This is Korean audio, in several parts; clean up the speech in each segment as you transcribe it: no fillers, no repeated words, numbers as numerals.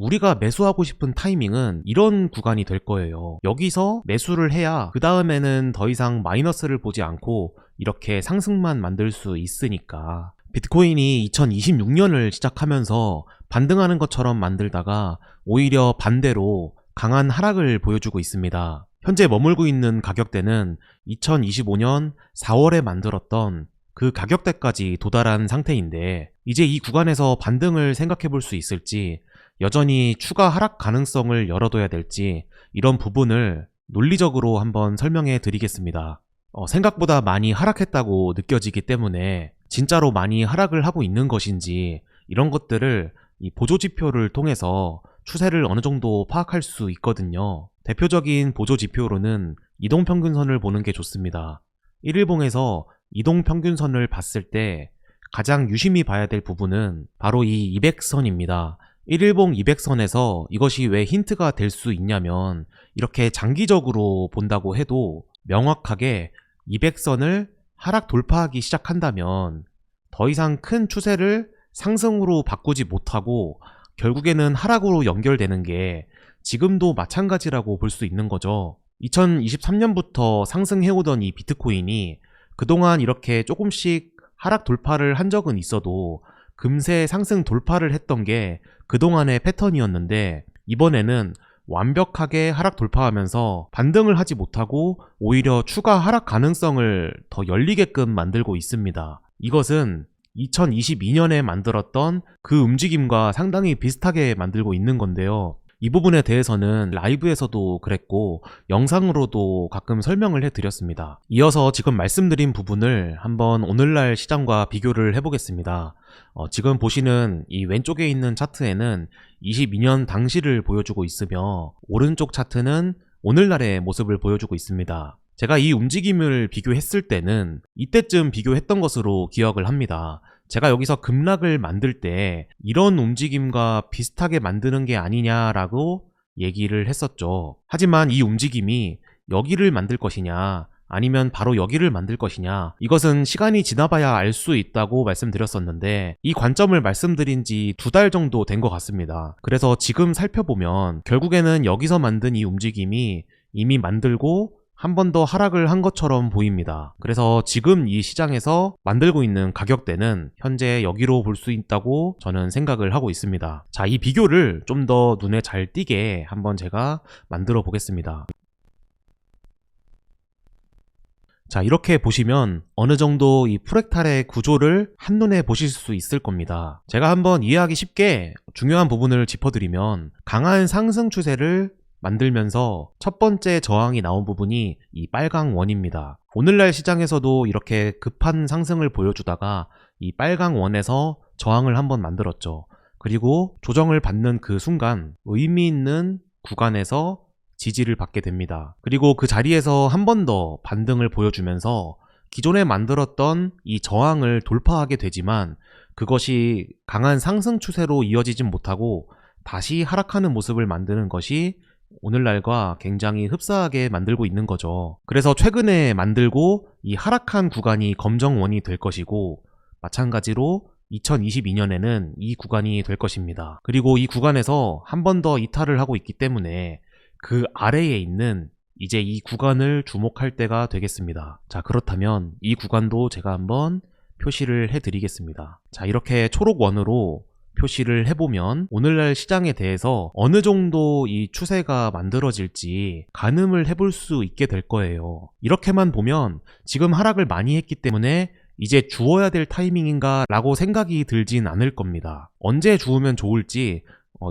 우리가 매수하고 싶은 타이밍은 이런 구간이 될 거예요. 여기서 매수를 해야 그 다음에는 더 이상 마이너스를 보지 않고 이렇게 상승만 만들 수 있으니까. 비트코인이 2026년을 시작하면서 반등하는 것처럼 만들다가 오히려 반대로 강한 하락을 보여주고 있습니다. 현재 머물고 있는 가격대는 2025년 4월에 만들었던 그 가격대까지 도달한 상태인데, 이제 이 구간에서 반등을 생각해 볼 수 있을지, 여전히 추가 하락 가능성을 열어둬야 될지, 이런 부분을 논리적으로 한번 설명해 드리겠습니다. 생각보다 많이 하락했다고 느껴지기 때문에 진짜로 많이 하락을 하고 있는 것인지, 이런 것들을 이 보조지표를 통해서 추세를 어느 정도 파악할 수 있거든요. 대표적인 보조지표로는 이동평균선을 보는 게 좋습니다. 1일봉에서 이동평균선을 봤을 때 가장 유심히 봐야 될 부분은 바로 이 200선입니다. 1일봉 200선에서 이것이 왜 힌트가 될 수 있냐면, 이렇게 장기적으로 본다고 해도 명확하게 200선을 하락 돌파하기 시작한다면 더 이상 큰 추세를 상승으로 바꾸지 못하고 결국에는 하락으로 연결되는 게 지금도 마찬가지라고 볼 수 있는 거죠. 2023년부터 상승해오던 이 비트코인이 그동안 이렇게 조금씩 하락 돌파를 한 적은 있어도 금세 상승 돌파를 했던 게 그동안의 패턴이었는데, 이번에는 완벽하게 하락 돌파하면서 반등을 하지 못하고 오히려 추가 하락 가능성을 더 열리게끔 만들고 있습니다. 이것은 2022년에 만들었던 그 움직임과 상당히 비슷하게 만들고 있는 건데요. 이 부분에 대해서는 라이브에서도 그랬고 영상으로도 가끔 설명을 해드렸습니다. 이어서 지금 말씀드린 부분을 한번 오늘날 시장과 비교를 해보겠습니다. 지금 보시는 이 왼쪽에 있는 차트에는 22년 당시를 보여주고 있으며, 오른쪽 차트는 오늘날의 모습을 보여주고 있습니다. 제가 이 움직임을 비교했을 때는 이때쯤 비교했던 것으로 기억을 합니다. 제가 여기서 급락을 만들 때 이런 움직임과 비슷하게 만드는 게 아니냐라고 얘기를 했었죠. 하지만 이 움직임이 여기를 만들 것이냐 아니면 바로 여기를 만들 것이냐, 이것은 시간이 지나봐야 알 수 있다고 말씀드렸었는데, 이 관점을 말씀드린 지 2달 정도 된 것 같습니다. 그래서 지금 살펴보면 결국에는 여기서 만든 이 움직임이 이미 만들고 한 번 더 하락을 한 것처럼 보입니다. 그래서 지금 이 시장에서 만들고 있는 가격대는 현재 여기로 볼 수 있다고 저는 생각을 하고 있습니다. 자, 이 비교를 좀 더 눈에 잘 띄게 한번 제가 만들어 보겠습니다. 자, 이렇게 보시면 어느 정도 이 프랙탈의 구조를 한눈에 보실 수 있을 겁니다. 제가 한번 이해하기 쉽게 중요한 부분을 짚어드리면, 강한 상승 추세를 만들면서 첫 번째 저항이 나온 부분이 이 빨강 원입니다. 오늘날 시장에서도 이렇게 급한 상승을 보여주다가 이 빨강 원에서 저항을 한번 만들었죠. 그리고 조정을 받는 그 순간 의미 있는 구간에서 지지를 받게 됩니다. 그리고 그 자리에서 한 번 더 반등을 보여주면서 기존에 만들었던 이 저항을 돌파하게 되지만, 그것이 강한 상승 추세로 이어지진 못하고 다시 하락하는 모습을 만드는 것이 오늘날과 굉장히 흡사하게 만들고 있는 거죠. 그래서 최근에 만들고 이 하락한 구간이 검정원이 될 것이고, 마찬가지로 2022년에는 이 구간이 될 것입니다. 그리고 이 구간에서 한 번 더 이탈을 하고 있기 때문에 그 아래에 있는 이제 이 구간을 주목할 때가 되겠습니다. 자, 그렇다면 이 구간도 제가 한번 표시를 해드리겠습니다. 자, 이렇게 초록원으로 표시를 해보면 오늘날 시장에 대해서 어느 정도 이 추세가 만들어질지 가늠을 해볼 수 있게 될 거예요. 이렇게만 보면 지금 하락을 많이 했기 때문에 이제 주어야 될 타이밍인가 라고 생각이 들진 않을 겁니다. 언제 주우면 좋을지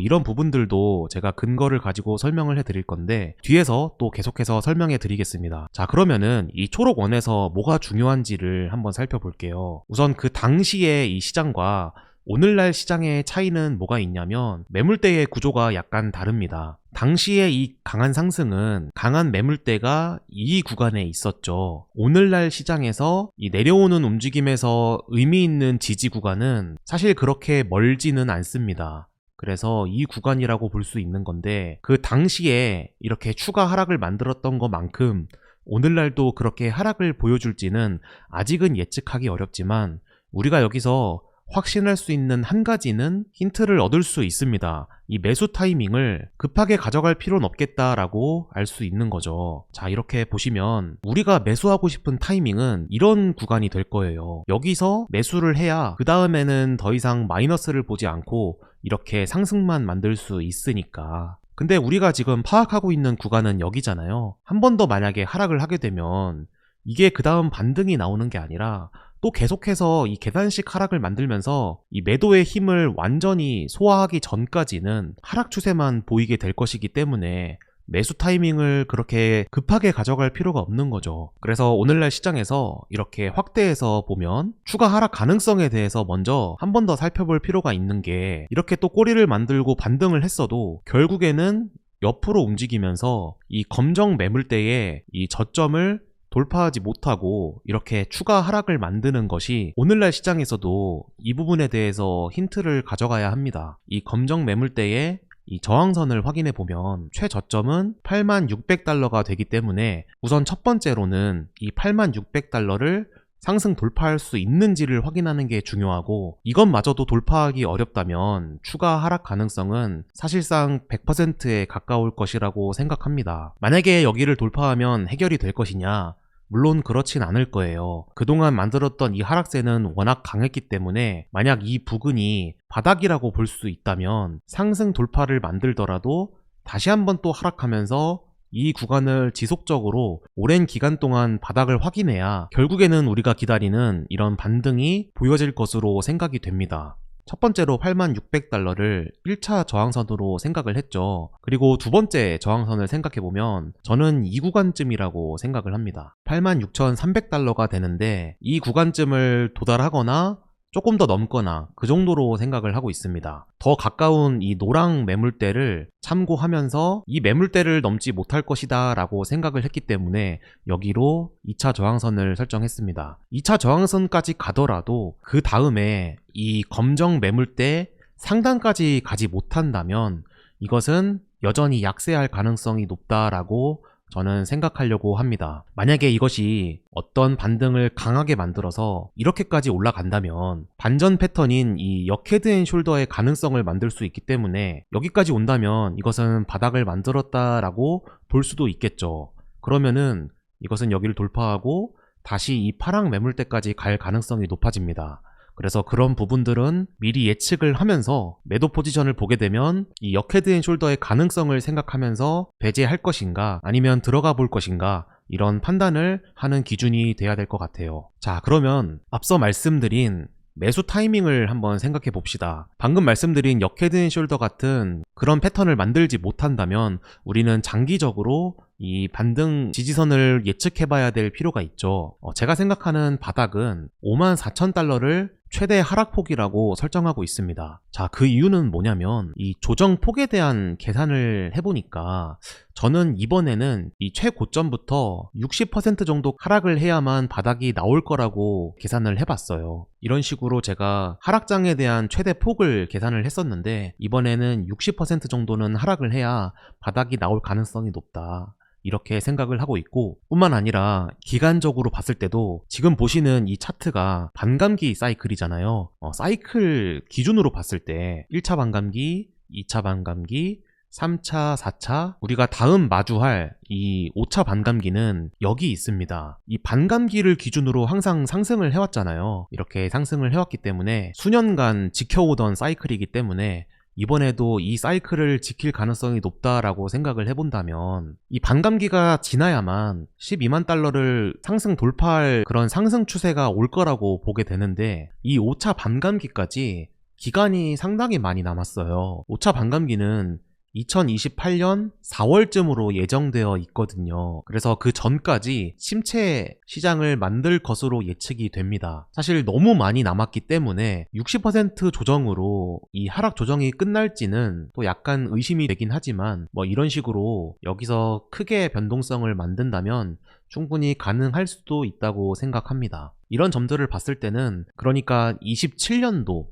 이런 부분들도 제가 근거를 가지고 설명을 해드릴 건데, 뒤에서 또 계속해서 설명해 드리겠습니다. 자, 그러면은 이 초록원에서 뭐가 중요한지를 한번 살펴볼게요. 우선 그 당시의 이 시장과 오늘날 시장의 차이는 뭐가 있냐면, 매물대의 구조가 약간 다릅니다. 당시에 이 강한 상승은 강한 매물대가 이 구간에 있었죠. 오늘날 시장에서 이 내려오는 움직임에서 의미 있는 지지 구간은 사실 그렇게 멀지는 않습니다. 그래서 이 구간이라고 볼 수 있는 건데, 그 당시에 이렇게 추가 하락을 만들었던 것만큼 오늘날도 그렇게 하락을 보여줄지는 아직은 예측하기 어렵지만, 우리가 여기서 확신할 수 있는 한 가지는 힌트를 얻을 수 있습니다. 이 매수 타이밍을 급하게 가져갈 필요는 없겠다라고 알 수 있는 거죠. 자, 이렇게 보시면 우리가 매수하고 싶은 타이밍은 이런 구간이 될 거예요. 여기서 매수를 해야 그 다음에는 더 이상 마이너스를 보지 않고 이렇게 상승만 만들 수 있으니까. 근데 우리가 지금 파악하고 있는 구간은 여기잖아요. 한 번 더 만약에 하락을 하게 되면 이게 그 다음 반등이 나오는 게 아니라 또 계속해서 이 계단식 하락을 만들면서 이 매도의 힘을 완전히 소화하기 전까지는 하락 추세만 보이게 될 것이기 때문에 매수 타이밍을 그렇게 급하게 가져갈 필요가 없는 거죠. 그래서 오늘날 시장에서 이렇게 확대해서 보면 추가 하락 가능성에 대해서 먼저 한 번 더 살펴볼 필요가 있는 게, 이렇게 또 꼬리를 만들고 반등을 했어도 결국에는 옆으로 움직이면서 이 검정 매물대의 이 저점을 돌파하지 못하고 이렇게 추가 하락을 만드는 것이 오늘날 시장에서도 이 부분에 대해서 힌트를 가져가야 합니다. 이 검정 매물대의 이 저항선을 확인해 보면 최저점은 86,600달러가 되기 때문에 우선 첫 번째로는 이 86,600달러를 상승 돌파할 수 있는지를 확인하는 게 중요하고, 이것마저도 돌파하기 어렵다면 추가 하락 가능성은 사실상 100%에 가까울 것이라고 생각합니다. 만약에 여기를 돌파하면 해결이 될 것이냐? 물론 그렇진 않을 거예요. 그동안 만들었던 이 하락세는 워낙 강했기 때문에 만약 이 부근이 바닥이라고 볼 수 있다면 상승 돌파를 만들더라도 다시 한번 또 하락하면서 이 구간을 지속적으로 오랜 기간 동안 바닥을 확인해야 결국에는 우리가 기다리는 이런 반등이 보여질 것으로 생각이 됩니다. 첫 번째로 86,600달러를 1차 저항선으로 생각을 했죠. 그리고 두 번째 저항선을 생각해보면 저는 이 구간쯤이라고 생각을 합니다. 86,300달러가 되는데 이 구간쯤을 도달하거나 조금 더 넘거나 그 정도로 생각을 하고 있습니다. 더 가까운 이 노랑 매물대를 참고하면서 이 매물대를 넘지 못할 것이다 라고 생각을 했기 때문에 여기로 2차 저항선을 설정했습니다. 2차 저항선까지 가더라도 그 다음에 이 검정 매물대 상단까지 가지 못한다면 이것은 여전히 약세할 가능성이 높다라고 저는 생각하려고 합니다. 만약에 이것이 어떤 반등을 강하게 만들어서 이렇게까지 올라간다면 반전 패턴인 이 역 헤드앤숄더의 가능성을 만들 수 있기 때문에 여기까지 온다면 이것은 바닥을 만들었다라고 볼 수도 있겠죠. 그러면은 이것은 여기를 돌파하고 다시 이 파랑 매물대까지 갈 가능성이 높아집니다. 그래서 그런 부분들은 미리 예측을 하면서 매도 포지션을 보게 되면 이 역 헤드앤숄더의 가능성을 생각하면서 배제할 것인가 아니면 들어가 볼 것인가, 이런 판단을 하는 기준이 돼야 될 것 같아요. 자, 그러면 앞서 말씀드린 매수 타이밍을 한번 생각해 봅시다. 방금 말씀드린 역 헤드앤숄더 같은 그런 패턴을 만들지 못한다면 우리는 장기적으로 이 반등 지지선을 예측해 봐야 될 필요가 있죠. 제가 생각하는 바닥은 54,000달러를 최대 하락폭이라고 설정하고 있습니다. 자, 그 이유는 뭐냐면 이 조정폭에 대한 계산을 해보니까 저는 이번에는 이 최고점부터 60% 정도 하락을 해야만 바닥이 나올 거라고 계산을 해봤어요. 이런 식으로 제가 하락장에 대한 최대 폭을 계산을 했었는데 이번에는 60% 정도는 하락을 해야 바닥이 나올 가능성이 높다, 이렇게 생각을 하고 있고, 뿐만 아니라 기간적으로 봤을 때도 지금 보시는 이 차트가 반감기 사이클이잖아요. 사이클 기준으로 봤을 때 1차 반감기, 2차 반감기, 3차, 4차, 우리가 다음 마주할 이 5차 반감기는 여기 있습니다. 이 반감기를 기준으로 항상 상승을 해왔잖아요. 이렇게 상승을 해왔기 때문에 수년간 지켜오던 사이클이기 때문에 이번에도 이 사이클을 지킬 가능성이 높다라고 생각을 해본다면 이 반감기가 지나야만 12만 달러를 상승 돌파할 그런 상승 추세가 올 거라고 보게 되는데, 이 5차 반감기까지 기간이 상당히 많이 남았어요. 5차 반감기는 2028년 4월쯤으로 예정되어 있거든요. 그래서 그 전까지 침체 시장을 만들 것으로 예측이 됩니다. 사실 너무 많이 남았기 때문에 60% 조정으로 이 하락 조정이 끝날지는 또 약간 의심이 되긴 하지만 뭐 이런 식으로 여기서 크게 변동성을 만든다면 충분히 가능할 수도 있다고 생각합니다. 이런 점들을 봤을 때는 그러니까 27년도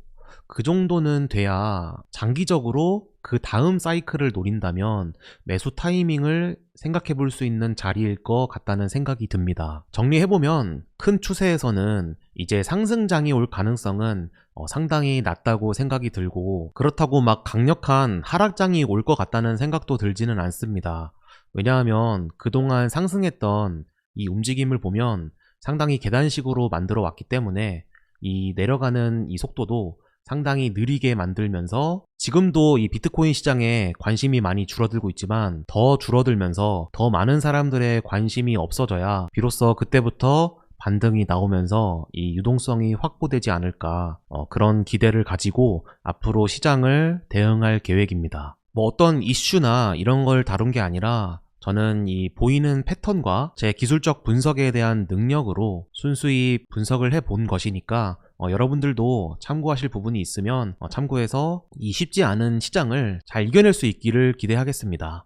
그 정도는 돼야 장기적으로 그 다음 사이클을 노린다면 매수 타이밍을 생각해 볼 수 있는 자리일 것 같다는 생각이 듭니다. 정리해보면 큰 추세에서는 이제 상승장이 올 가능성은 상당히 낮다고 생각이 들고, 그렇다고 막 강력한 하락장이 올 것 같다는 생각도 들지는 않습니다. 왜냐하면 그동안 상승했던 이 움직임을 보면 상당히 계단식으로 만들어 왔기 때문에 이 내려가는 이 속도도 상당히 느리게 만들면서, 지금도 이 비트코인 시장에 관심이 많이 줄어들고 있지만 더 줄어들면서 더 많은 사람들의 관심이 없어져야 비로소 그때부터 반등이 나오면서 이 유동성이 확보되지 않을까, 그런 기대를 가지고 앞으로 시장을 대응할 계획입니다. 뭐 어떤 이슈나 이런 걸 다룬 게 아니라 저는 이 보이는 패턴과 제 기술적 분석에 대한 능력으로 순수히 분석을 해본 것이니까 여러분들도 참고하실 부분이 있으면 참고해서 이 쉽지 않은 시장을 잘 이겨낼 수 있기를 기대하겠습니다.